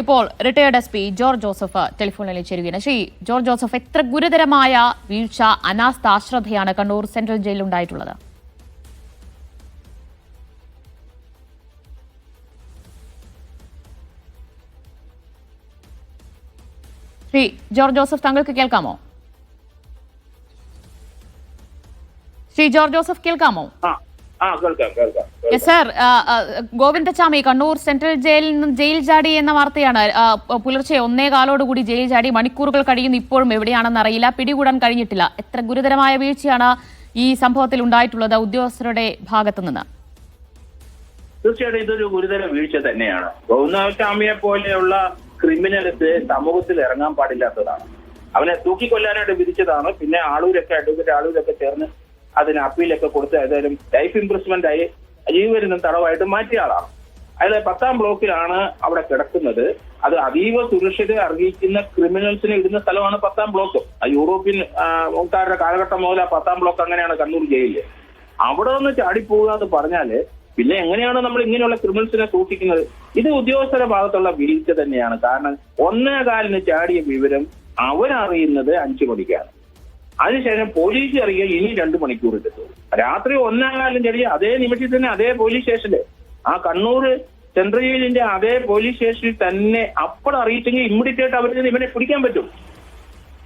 ഇപ്പോൾ retired SP George Joseph ടെലിഫോണിൽ ചേരുകയാണ്. ശ്രീ ജോർജ് ജോസഫ്, എത്ര ഗുരുതരമായ വീഴ്ച, അനാസ്ഥ, അശ്രദ്ധയാണ് കണ്ണൂർ സെൻട്രൽ ജയിലിൽ ഉണ്ടായിട്ടുള്ളത്? ശ്രീ ജോർജ് ജോസഫ്, താങ്കൾക്ക് കേൾക്കാമോ? ശ്രീ ജോർജ് ജോസഫ്, കേൾക്കാമോ? സർ, ഗോവിന്ദച്ചാമി കണ്ണൂർ സെൻട്രൽ ജയിലിൽ നിന്നും ജയിൽ ചാടി എന്ന വാർത്തയാണ്. പുലർച്ചെ 1:15 ജയിൽ ചാടി. മണിക്കൂറുകൾ കഴിയുന്നു, ഇപ്പോഴും എവിടെയാണെന്ന് അറിയില്ല, പിടികൂടാൻ കഴിഞ്ഞിട്ടില്ല. എത്ര ഗുരുതരമായ വീഴ്ചയാണ് ഈ സംഭവത്തിൽ ഉണ്ടായിട്ടുള്ളത് ഉദ്യോഗസ്ഥരുടെ ഭാഗത്തു നിന്ന്? തീർച്ചയായിട്ടും ഇതൊരു ഗുരുതര വീഴ്ച തന്നെയാണ്. ഗോവിന്ദച്ചാമിയെ പോലെയുള്ള ക്രിമിനൽസ് സമൂഹത്തിൽ ഇറങ്ങാൻ പാടില്ലാത്തതാണ്. അവനെ തൂക്കിക്കൊല്ലാനായിട്ട് വിധിച്ചതാണ്. പിന്നെ അഡ്വക്കേറ്റ് ആളൂരൊക്കെ ചേർന്ന് അതിന് അപ്പീലൊക്കെ കൊടുത്ത് ഏതായാലും ലൈഫ് ഇംപ്രസ്മെന്റ് ആയി ജീവനും തടവായിട്ട് മാറ്റിയ ആളാണ്. അയാൾ 10ാം ബ്ലോക്കിലാണ് അവിടെ കിടക്കുന്നത്. അത് അതീവ സുരക്ഷിത അറിയിക്കുന്ന ക്രിമിനൽസിനെ ഇടുന്ന സ്ഥലമാണ് 10ാം ബ്ലോക്ക്. യൂറോപ്യൻ ആൾക്കാരുടെ കാലഘട്ടം മുതൽ 10ാം ബ്ലോക്ക് അങ്ങനെയാണ് കണ്ണൂർ ജയിലില്. അവിടെ നിന്ന് ചാടിപ്പോവുക എന്ന് പറഞ്ഞാല് പിന്നെ എങ്ങനെയാണ് നമ്മൾ ഇങ്ങനെയുള്ള ക്രിമിനൽസിനെ സൂക്ഷിക്കുന്നത്? ഇത് ഉദ്യോഗസ്ഥരുടെ ഭാഗത്തുള്ള വീഴ്ച തന്നെയാണ്. കാരണം 1:15 ചാടിയ വിവരം അവരറിയുന്നത് 5 മണിക്കാണ്. അതിനുശേഷം പോലീസ് അറിയുക ഇനി 2 മണിക്കൂർ എടുക്കും. രാത്രി 1:15 ചാടിയ അതേ നിമിഷത്തിൽ തന്നെ അതേ പോലീസ് സ്റ്റേഷനില്, ആ കണ്ണൂർ സെൻട്രൽ ജയിലിന്റെ അതേ പോലീസ് സ്റ്റേഷനിൽ തന്നെ അപ്പോൾ അറിയിച്ചെങ്കിൽ ഇമ്മീഡിയറ്റ് ആയിട്ട് അവർക്ക് ഇവനെ പിടിക്കാൻ പറ്റും.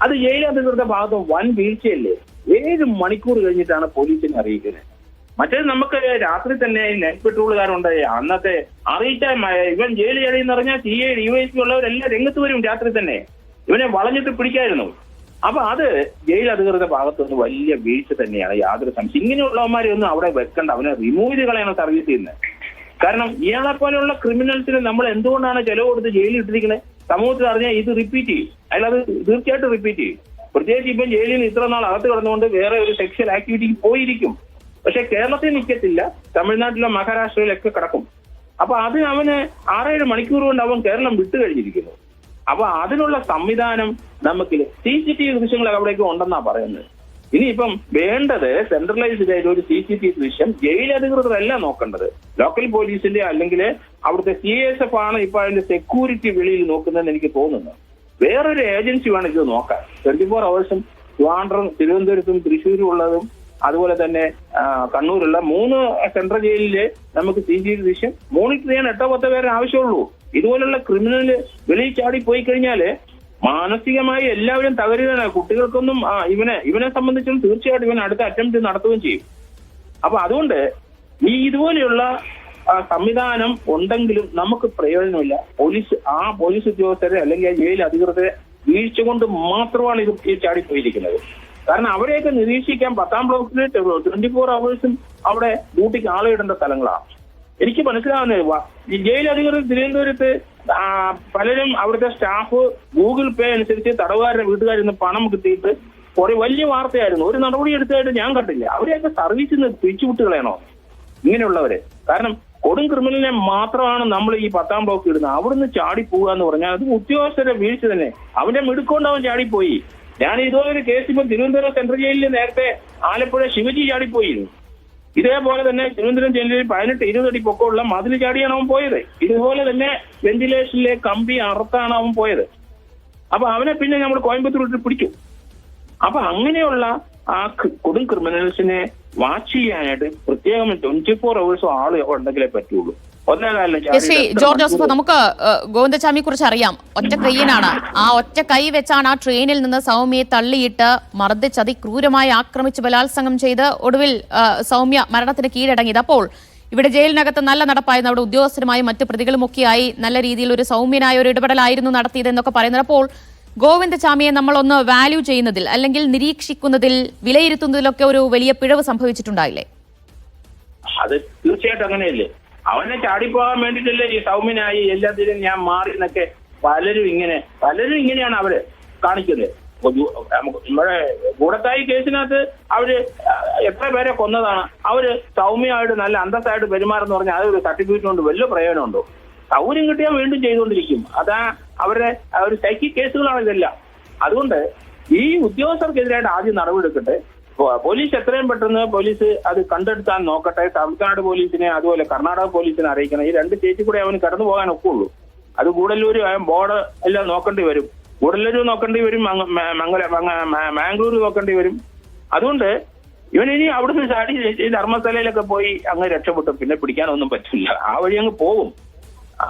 അത് ജയിൽ അധികൃതരുടെ ഭാഗത്ത് വൻ വീഴ്ചയല്ലേ? 7 മണിക്കൂർ കഴിഞ്ഞിട്ടാണ് പോലീസിനെ അറിയിക്കുന്നത്. മറ്റേത് നമുക്ക് രാത്രി തന്നെ നൈറ്റ് പെട്രോളുകാരുണ്ട്. അന്നത്തെ അറിയിച്ച ഇവൻ ജയിലിൽ കഴിയുന്ന പറഞ്ഞാൽ CI DYSP ഉള്ളവരെല്ലാം രംഗത്ത് വരും രാത്രി തന്നെ. ഇവനെ വളഞ്ഞിട്ട് പിടിക്കായിരുന്നു. അപ്പൊ അത് ജയിൽ അധികൃതരുടെ ഭാഗത്തുനിന്ന് വലിയ വീഴ്ച തന്നെയാണ്, യാതൊരു സംശയം. ഇങ്ങനെയുള്ളവന്മാരെ ഒന്നും അവിടെ വെക്കണ്ട, അവനെ റിമൂവ് ചെയ്ത് കളയണം സർവീസ് ചെയ്യുന്നത്. കാരണം ഇയാളെ പോലെയുള്ള ക്രിമിനൽസിന് നമ്മൾ എന്തുകൊണ്ടാണ് ചെലവ് കൊടുത്ത് ജയിലിൽ ഇട്ടിരിക്കുന്നത്? സമൂഹത്തിൽ അറിഞ്ഞാൽ ഇത് റിപ്പീറ്റ് ചെയ്യും. അയാളത് തീർച്ചയായിട്ടും റിപ്പീറ്റ് ചെയ്യും. പ്രത്യേകിച്ച് ഇപ്പം ജയിലിൽ ഇത്ര നാൾ അകത്ത് കിടന്നുകൊണ്ട് വേറെ ഒരു സെക്ഷൽ ആക്ടിവിറ്റിക്ക് പോയിരിക്കും. പക്ഷെ കേരളത്തിൽ നിൽക്കത്തില്ല, തമിഴ്നാട്ടിലോ മഹാരാഷ്ട്രയിലൊക്കെ കിടക്കും. അപ്പൊ അതിന് അവന് 6-7 മണിക്കൂർ കൊണ്ട് അവൻ കേരളം വിട്ടു കഴിഞ്ഞിരിക്കുന്നു. അപ്പൊ അതിനുള്ള സംവിധാനം നമുക്ക് CCTV ദൃശ്യങ്ങൾ അവിടേക്ക് ഉണ്ടെന്നാ പറയുന്നത്. ഇനിയിപ്പം വേണ്ടത് സെൻട്രലൈസ്ഡ് ആയിട്ട് ഒരു CCTV ദൃശ്യം ജയിൽ അധികൃതരല്ല നോക്കേണ്ടത്, ലോക്കൽ പോലീസിന്റെ അല്ലെങ്കിൽ അവിടുത്തെ CSF ആണ് ഇപ്പൊ അതിന്റെ സെക്യൂരിറ്റി വെളിയിൽ നോക്കുന്നതെന്ന് എനിക്ക് തോന്നുന്നു. വേറൊരു ഏജൻസി വേണം ഇത് നോക്കാൻ. 24 hours ട്രിവാൻഡ്രം, തിരുവനന്തപുരത്തും തൃശ്ശൂരും ഉള്ളതും അതുപോലെ തന്നെ കണ്ണൂരുള്ള 3 സെൻട്രൽ ജയിലില് നമുക്ക് CCTV ദൃശ്യം മോണിറ്റർ ചെയ്യാൻ 8-10 പേരെ ആവശ്യമുള്ളൂ. ഇതുപോലുള്ള ക്രിമിനല് വെളിയിൽ ചാടി പോയി കഴിഞ്ഞാല് മാനസികമായി എല്ലാവരും തകരുകയാണ്. കുട്ടികൾക്കൊന്നും ഇവനെ സംബന്ധിച്ചും തീർച്ചയായിട്ടും ഇവൻ അടുത്ത അറ്റംപ്റ്റ് നടത്തുകയും ചെയ്യും. അപ്പൊ അതുകൊണ്ട് ഇതുപോലെയുള്ള സംവിധാനം ഉണ്ടെങ്കിലും നമുക്ക് പ്രയോജനമില്ല. പോലീസ് ഉദ്യോഗസ്ഥരെ അല്ലെങ്കിൽ ആ ജയിൽ അധികൃതരെ വീഴ്ച കൊണ്ട് മാത്രമാണ് ഇത് ചാടിപ്പോയിരിക്കുന്നത്. കാരണം അവരെയൊക്കെ നിരീക്ഷിക്കാൻ 10ാം ബ്ലോക്കിൽ 24 hours അവിടെ ഡ്യൂട്ടിക്ക് ആളിടേണ്ട സ്ഥലങ്ങളാണ്. എനിക്ക് മനസ്സിലാവുന്നത് ഈ ജയിൽ അധികൃതർ തിരുവനന്തപുരത്ത് പലരും അവിടുത്തെ സ്റ്റാഫ് ഗൂഗിൾ പേ അനുസരിച്ച് തടവുകാരുടെ വീട്ടുകാരിൽ നിന്ന് പണം കിട്ടിയിട്ട് കുറെ വലിയ വാർത്തയായിരുന്നു. ഒരു നടപടി എടുത്തതായിട്ട് ഞാൻ കണ്ടില്ല. അവരെയൊക്കെ സർവീസിൽ നിന്ന് പിരിച്ചുവിട്ട് കളയണോ ഇങ്ങനെയുള്ളവരെ? കാരണം കൊടും ക്രിമിനലിനെ മാത്രമാണ് നമ്മൾ ഈ 10ാം ബ്ലോക്ക് ഇടുന്നത്. അവിടുന്ന് ചാടിപ്പോവുക എന്ന് പറഞ്ഞാൽ അത് ഉദ്യോഗസ്ഥരുടെ വീഴ്ച തന്നെ. അവന്റെ മിടുക്കൊണ്ട് അവൻ ചാടിപ്പോയി. ഞാൻ ഇതുപോലൊരു കേസ് ഇപ്പം തിരുവനന്തപുരം സെൻട്രൽ ജയിലിൽ നേരത്തെ ആലപ്പുഴ ശിവജി ചാടിപ്പോയിരുന്നു. ഇതേപോലെ തന്നെ തിരുവനന്തപുരം ജയിലിൽ 18-20 അടി പൊക്കമുള്ള മതിൽ ചാടിയാണ് അവൻ പോയത്. ഇതുപോലെ തന്നെ വെന്റിലേഷനിലെ കമ്പി അറുത്താണ് അവൻ പോയത്. അപ്പൊ അവനെ പിന്നെ നമ്മൾ കോയമ്പത്തൂരിട്ട് പിടിച്ചു. അപ്പൊ അങ്ങനെയുള്ള ആ കൊടും ക്രിമിനൽസിനെ വാച്ച് ചെയ്യാനായിട്ട് പ്രത്യേകം 24 hours ആള് ഉണ്ടെങ്കിലേ പറ്റുള്ളൂ. ശ്രീ ജോർജ് ജോസഫ്, നമുക്ക് ഗോവിന്ദച്ചാമിയെ കുറിച്ച് അറിയാം. ഒറ്റ കൈയ്യനാണ്. ആ ഒറ്റ കൈ വെച്ചാണ് ആ ട്രെയിനിൽ നിന്ന് സൗമ്യയെ തള്ളിയിട്ട് മർദ്ദിച്ച് അതിക്രൂരമായി ആക്രമിച്ച് ബലാത്സംഗം ചെയ്ത് ഒടുവിൽ സൗമ്യ മരണത്തിന് കീഴടങ്ങിയത്. അപ്പോൾ ഇവിടെ ജയിലിനകത്ത് നല്ല നടപ്പായിരുന്നു. അവിടെ ഉദ്യോഗസ്ഥരുമായും മറ്റു പ്രതികളുമൊക്കെയായി നല്ല രീതിയിൽ ഒരു സൗമ്യനായ ഒരു ഇടപെടലായിരുന്നു നടത്തിയത് എന്നൊക്കെ പറയുന്നത്. അപ്പോൾ ഗോവിന്ദച്ചാമിയെ നമ്മളൊന്ന് വാല്യൂ ചെയ്യുന്നതിൽ അല്ലെങ്കിൽ നിരീക്ഷിക്കുന്നതിൽ വിലയിരുത്തുന്നതിലൊക്കെ ഒരു വലിയ പിഴവ് സംഭവിച്ചിട്ടുണ്ടായില്ലേ? അത് തീർച്ചയായിട്ടും അങ്ങനെയല്ലേ. അവനെ ചാടിപ്പോകാൻ വേണ്ടിയിട്ടല്ലേ ഈ സൗമ്യനായി എല്ലാത്തിനും ഞാൻ മാറി എന്നൊക്കെ പലരും ഇങ്ങനെയാണ് അവര് കാണിക്കുന്നത്. നമ്മുടെ കൂടത്തായി കേസിനകത്ത് അവര് എത്ര പേരെ കൊന്നതാണ്. അവര് സൗമ്യമായിട്ട് നല്ല അന്തസ്സായിട്ട് പെരുമാറെന്ന് പറഞ്ഞാൽ അതൊരു സർട്ടിഫിക്കറ്റ് കൊണ്ട് വലിയ പ്രയോജനമുണ്ടോ? സൗകര്യം കിട്ടിയാൽ വീണ്ടും ചെയ്തുകൊണ്ടിരിക്കും. അതാ അവരുടെ ഒരു സൈക്കിക് കേസുകളാണ് ഇതെല്ലാം. അതുകൊണ്ട് ഈ ഉദ്യോഗസ്ഥർക്കെതിരായിട്ട് ആദ്യം നടപടിയെടുക്കട്ടെ. പോലീസ് എത്രയും പെട്ടെന്ന് പോലീസ് അത് കണ്ടെടുത്താൻ നോക്കട്ടെ. തമിഴ്നാട് പോലീസിനെ അതുപോലെ കർണാടക പോലീസിനെ അറിയിക്കണം. ഈ 2 സ്റ്റേറ്റിൽ കൂടെ അവന് കടന്നു പോകാൻ ഒക്കുള്ളൂ. അത് ഗൂഡല്ലൂർ ബോർഡ് എല്ലാം നോക്കേണ്ടി വരും. ഗൂഡല്ലൂർ നോക്കേണ്ടി വരും, മാംഗ്ലൂർ നോക്കേണ്ടി വരും. അതുകൊണ്ട് ഇവനിനി അവിടുന്ന് ചാടി ധർമ്മസ്ഥലയിലൊക്കെ പോയി അങ്ങ് രക്ഷപ്പെട്ടു, പിന്നെ പിടിക്കാനൊന്നും പറ്റില്ല, ആ വഴി അങ്ങ് പോകും.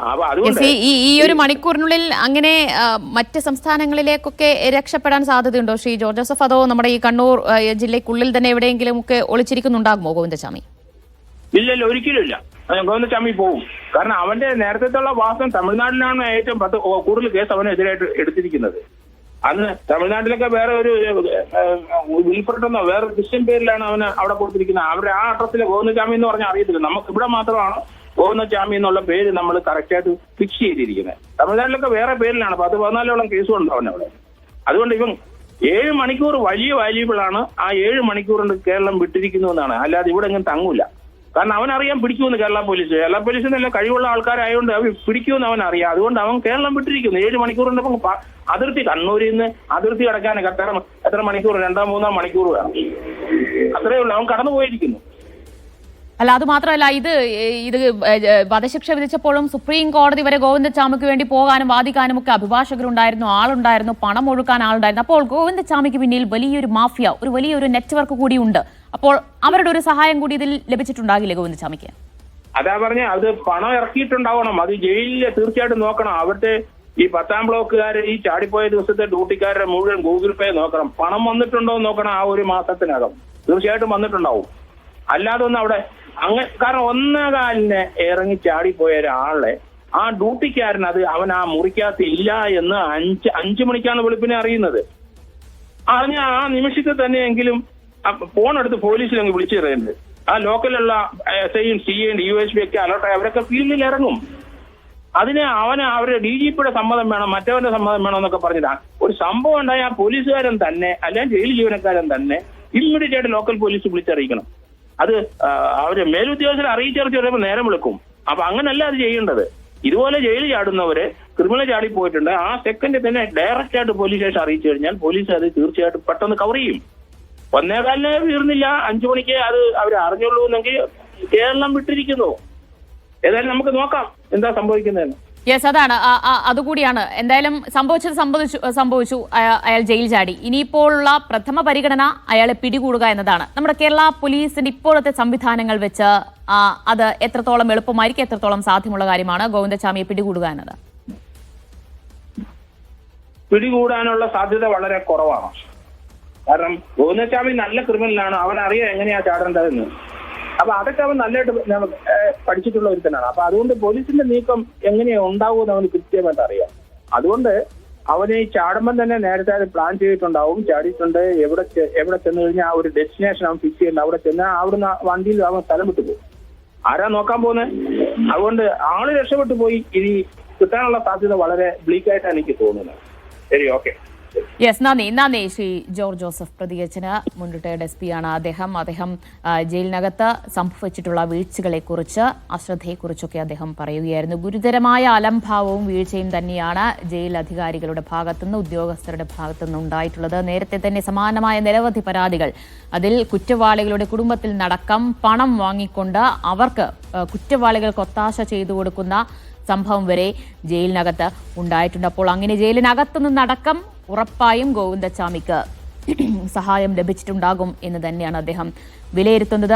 അപ്പൊ അതുകൊണ്ട് ഈ ഒരു മണിക്കൂറിനുള്ളിൽ അങ്ങനെ മറ്റ് സംസ്ഥാനങ്ങളിലേക്കൊക്കെ രക്ഷപ്പെടാൻ സാധ്യതയുണ്ടോ ശ്രീ ജോർജ് ജോസഫ്? അതോ നമ്മുടെ ഈ കണ്ണൂർ ജില്ലയ്ക്കുള്ളിൽ തന്നെ എവിടെയെങ്കിലും ഒക്കെ ഒളിച്ചിരിക്കുന്നുണ്ടാകുമോ ഗോവിന്ദചാമി? ഇല്ലല്ലോ, ഒരിക്കലും ഇല്ല. ഗോവിന്ദചാമി പോകും. കാരണം അവന്റെ നേരത്തെയുള്ള വാസം തമിഴ്നാട്ടിലാണ് ഏറ്റവും കൂടുതൽ കേസ് അവനെതിരായിട്ട് എടുത്തിരിക്കുന്നത്. അന്ന് തമിഴ്നാട്ടിലൊക്കെ വേറെ ഒരു വിൽഫ്രഡ് എന്നോ വേറെ ക്രിസ്ത്യൻ പേരിലാണ് അവന് അവിടെ കൊടുത്തിരിക്കുന്നത്. അവരുടെ ആ അഡ്രസ്സിലെ ഗോവിന്ദചാമി എന്ന് പറഞ്ഞാൽ അറിയത്തില്ല. നമുക്ക് ഇവിടെ മാത്രമാണ് ഗോവിന്ദചാമി എന്നുള്ള പേര് നമ്മൾ കറക്റ്റായിട്ട് ഫിക്സ് ചെയ്തിരിക്കുന്നത്. തമിഴ്നാട്ടിലൊക്കെ വേറെ പേരിലാണ് 10-14 കേസുണ്ട് അവനവിടെ. അതുകൊണ്ട് ഇവൻ 7 മണിക്കൂർ വലിയ വാല്യൂബിൾ ആണ്. ആ 7 മണിക്കൂറിന് കേരളം വിട്ടിരിക്കുന്നു എന്നാണ്, അല്ലാതെ ഇവിടെ എങ്ങും തങ്ങൂല. കാരണം അവനറിയാൻ പിടിക്കുമെന്ന് കേരള പോലീസ് നല്ല കഴിവുള്ള ആൾക്കാരായതുകൊണ്ട് അവർ പിടിക്കുമെന്ന് അവനറിയാം. അതുകൊണ്ട് അവൻ കേരളം വിട്ടിരിക്കുന്നു. 7 മണിക്കൂറിന്റെ അതിർത്തി, കണ്ണൂരിൽ നിന്ന് അതിർത്തി കടക്കാൻ എത്ര മണിക്കൂർ, 2-3 മണിക്കൂർ വേണം. അത്രയേ ഉള്ളൂ. അവൻ കടന്നു പോയിരിക്കുന്നു. അല്ല, അത് മാത്രമല്ല, ഇത് വധശിക്ഷ വിധിച്ചപ്പോഴും സുപ്രീം കോടതി വരെ ഗോവിന്ദചാമിക്ക് വേണ്ടി പോകാനും വാദിക്കാനും ഒക്കെ അഭിഭാഷകരുണ്ടായിരുന്നു, ആളുണ്ടായിരുന്നു, പണം ഒഴുക്കാൻ ആളുണ്ടായിരുന്നു. അപ്പോൾ ഗോവിന്ദചാമിക്ക് പിന്നിൽ വലിയൊരു മാഫിയ, ഒരു വലിയൊരു നെറ്റ്വർക്ക് കൂടി ഉണ്ട്. അപ്പോൾ അവരുടെ ഒരു സഹായം കൂടി ഇതിൽ ലഭിച്ചിട്ടുണ്ടാകില്ലേ ഗോവിന്ദചാമിക്ക്? അതാ പറഞ്ഞ, അത് പണം ഇറക്കിയിട്ടുണ്ടാവണം. അത് ജയിലിൽ തീർച്ചയായിട്ടും നോക്കണം. അവിടുത്തെ ഈ 10ാം ബ്ലോക്കുകാർ, ഈ ചാടിപ്പോയ ദിവസത്തെ ഡ്യൂട്ടിക്കാരുടെ മുഴുവൻ ഗൂഗിൾ പേ നോക്കണം. പണം വന്നിട്ടുണ്ടോ എന്ന് നോക്കണം. ആ 1 മാസത്തിനകം തീർച്ചയായിട്ടും വന്നിട്ടുണ്ടാവും. അല്ലാതെ ഒന്നും അവിടെ കാരണം 1 ഇറങ്ങി ചാടിപ്പോയ ഒരാളെ ആ ഡ്യൂട്ടിക്കാരൻ അവൻ ആ മുറിക്കകത്ത് ഇല്ല എന്ന് 5 മണിക്കാണ് വെളുപ്പിനെ അറിയുന്നത്. അതിന് ആ നിമിഷത്തിൽ തന്നെയെങ്കിലും ഫോൺ എടുത്ത് പോലീസിൽ അങ്ങ് വിളിച്ചു തരുന്നുണ്ട്. ആ ലോക്കലുള്ള SIയും CIയും DYSP ഒക്കെ അലർട്ടായി അവരൊക്കെ ഫീൽഡിൽ ഇറങ്ങും. അതിന് അവരുടെ DGPയുടെ സമ്മതം വേണം, മറ്റവന്റെ സമ്മതം വേണം എന്നൊക്കെ പറഞ്ഞിട്ടാ ഒരു സംഭവം ഉണ്ടായി. ആ പോലീസുകാരൻ തന്നെ അല്ലെങ്കിൽ ജയിൽ ജീവനക്കാരൻ തന്നെ ഇമ്മീഡിയറ്റ് ആയിട്ട് ലോക്കൽ പോലീസ് വിളിച്ചറിയിക്കണം. അത് അവര് മേലുദ്യോഗസ്ഥരെ അറിയിച്ചറിച്ച് വരുമ്പോൾ നേരം വിളിക്കും. അപ്പൊ അങ്ങനല്ല അത് ചെയ്യേണ്ടത്. ഇതുപോലെ ജയിലിൽ ചാടുന്നവര് ക്രിമിനൽ ചാടി പോയിട്ടുണ്ട്, ആ സെക്കൻഡിൽ തന്നെ ഡയറക്റ്റ് ആയിട്ട് പോലീസ് സ്റ്റേഷൻ അറിയിച്ചു കഴിഞ്ഞാൽ പോലീസ് അത് തീർച്ചയായിട്ടും പെട്ടെന്ന് കവർ ചെയ്യും. 1:15 തീർന്നില്ല, 5 മണിക്ക് അത് അവർ അറിഞ്ഞുള്ളൂ എന്നെങ്കിൽ കേരളം വിട്ടിരിക്കുന്നു. ഏതായാലും നമുക്ക് നോക്കാം എന്താ സംഭവിക്കുന്നതെന്ന്. യെസ്, അതാണ്, അതുകൂടിയാണ്. എന്തായാലും സംഭവിച്ചു. അയാൾ ജയിൽ ചാടി. ഇനിയിപ്പോഴുള്ള പ്രഥമ പരിഗണന അയാളെ പിടികൂടുക എന്നതാണ്. നമ്മുടെ കേരള പോലീസിന്റെ ഇപ്പോഴത്തെ സംവിധാനങ്ങൾ വെച്ച് അത് എത്രത്തോളം എളുപ്പമായിരിക്കും, എത്രത്തോളം സാധ്യമുള്ള കാര്യമാണ് ഗോവിന്ദചാമിയെ പിടികൂടുക എന്നത്? പിടികൂടാനുള്ള സാധ്യത വളരെ കുറവാണ്. കാരണം ഗോവിന്ദചാമി നല്ല ക്രിമിനലാണ്, അവനറിയാം എങ്ങനെയാ ചാടേണ്ടതെന്ന്. അപ്പൊ അതൊക്കെ അവൻ നല്ലതായിട്ട് പഠിച്ചിട്ടുള്ള ഒരുത്തനാണ്. അപ്പൊ അതുകൊണ്ട് പോലീസിന്റെ നീക്കം എങ്ങനെയാ ഉണ്ടാവുമെന്ന് അവന് കൃത്യമായിട്ട് അറിയാം. അതുകൊണ്ട് അവന് ഈ ചാടുമ്പം തന്നെ നേരത്തെ അത് പ്ലാൻ ചെയ്തിട്ടുണ്ടാവും. ചാടിയിട്ടുണ്ട്, എവിടെ ചെന്ന് കഴിഞ്ഞാൽ ആ ഒരു ഡെസ്റ്റിനേഷൻ അവൻ ഫിക്സ് ചെയ്യുന്നുണ്ട്. അവിടെ ചെന്നാൽ അവിടുന്ന് വണ്ടിയിൽ അവൻ സ്ഥലം വിട്ടു പോകും. ആരാ നോക്കാൻ പോകുന്നത്? അതുകൊണ്ട് ആള് രക്ഷപ്പെട്ടു പോയി. ഇനി കിട്ടാനുള്ള സാധ്യത വളരെ ബ്ലീക്കായിട്ടാണ് എനിക്ക് തോന്നുന്നത്. ശരി, ഓക്കെ. യെസ്, നന്ദി ശ്രീ ജോർജ് ജോസഫ് പ്രതികരിച്ചതിന്. മുൻ റിട്ടയർഡ് SP ആണ് അദ്ദേഹം. ജയിലിനകത്ത് സംഭവിച്ചിട്ടുള്ള വീഴ്ചകളെക്കുറിച്ച്, അശ്രദ്ധയെക്കുറിച്ചൊക്കെ അദ്ദേഹം പറയുകയായിരുന്നു. ഗുരുതരമായ അലംഭാവവും വീഴ്ചയും തന്നെയാണ് ജയിൽ അധികാരികളുടെ ഭാഗത്തുനിന്ന്, ഉദ്യോഗസ്ഥരുടെ ഭാഗത്തുനിന്ന് ഉണ്ടായിട്ടുള്ളത്. നേരത്തെ തന്നെ സമാനമായ നിരവധി പരാതികൾ, അതിൽ കുറ്റവാളികളുടെ കുടുംബത്തിൽ നടക്കം പണം വാങ്ങിക്കൊണ്ട് അവർക്ക് കുറ്റവാളികൾക്ക് ഒത്താശ ചെയ്തു കൊടുക്കുന്ന സംഭവം വരെ ജയിലിനകത്ത് ഉണ്ടായിട്ടുണ്ട്. അപ്പോൾ അങ്ങനെ ജയിലിനകത്തു നിന്നടക്കം ഉറപ്പായും ഗോവിന്ദചാമിക്ക് സഹായം ലഭിച്ചിട്ടുണ്ടാകും എന്ന് തന്നെയാണ് അദ്ദേഹം വിലയിരുത്തുന്നത്.